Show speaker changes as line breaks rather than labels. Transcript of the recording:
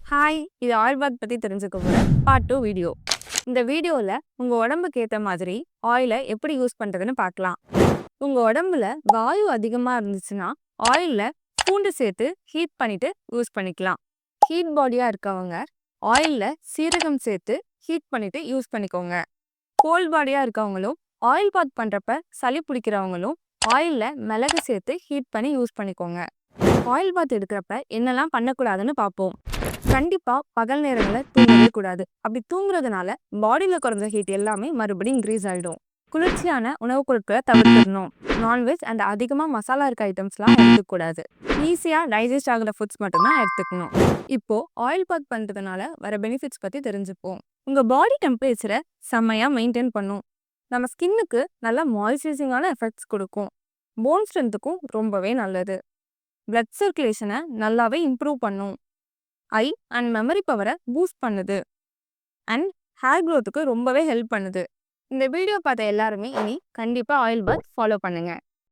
Hi! இது oil bath பத்தி தெரிஞ்சுக்க போற பார்ட் 2 வீடியோ. இந்த வீடியோல உங்க உடம்புக்கு ஏத்த மாதிரி ஆயில எப்படி யூஸ் பண்றதுன்னு பார்க்கலாம். உங்க உடம்புல வாயு அதிகமா இருந்துச்சுன்னா, ஆயில்ல பூண்டு சேர்த்து ஹீட் பண்ணிட்டு யூஸ் பண்ணிக்கலாம். ஹீட் பாடியா இருக்கவங்க ஆயில்ல சீரகம் சேர்த்து ஹீட் பண்ணிட்டு யூஸ் பண்ணிக்கோங்க. கோல்ட் பாடியா இருக்கவங்களும் ஆயில் பாத் பண்றப்ப சளி பிடிக்கிறவங்களும் ஆயில்ல மிளகு சேர்த்து ஹீட் பண்ணி யூஸ் பண்ணிக்கோங்க. ஆயில் பாத் எடுக்கிறப்ப என்னெல்லாம் பண்ணக்கூடாதுன்னு பார்ப்போம். கண்டிப்பா பகல் நேரங்கள்ல தூங்கவே கூடாது. அப்படி தூங்குறதுனால பாடியில குறைஞ்ச ஹீட் எல்லாமே மறுபடியும் இன்க்ரீஸ் ஆயிடும். குளிர்ச்சியான உணவுப் பொருட்களை தவிர்த்திடணும். நான்வெஜ் அண்ட் அதிகமா மசாலா இருக்க ஐட்டம்ஸ்லாம் எடுத்துக்கூடாது. ஈஸியா டைஜஸ்ட் ஆகுற ஃபுட்ஸ் மட்டும்தான் எடுத்துக்கணும். இப்போ ஆயில் பாத் பண்றதுனால வர பெனிஃபிட்ஸ் பத்தி தெரிஞ்சுப்போம். உங்க பாடி டெம்பரேச்சரை செம்மையா மெயின்டைன் பண்ணும். நம்ம ஸ்கின்னுக்கு நல்ல மாய்ஸ்சரைசிங்கான எஃபெக்ட்ஸ் கொடுக்கும். போன் ஸ்ட்ரென்த்துக்கும் ரொம்பவே நல்லது. பிளட் சர்க்குலேஷனை நல்லாவே இம்ப்ரூவ் பண்ணும். ஐ அண்ட் மெமரி பவரை பூஸ்ட் பண்ணுது. அண்ட் ஹேர் க்ரோத்துக்கு ரொம்பவே ஹெல்ப் பண்ணுது. இந்த வீடியோ பார்த்த எல்லாருமே இனி கண்டிப்பாக ஆயில் பாத் ஃபாலோ பண்ணுங்க.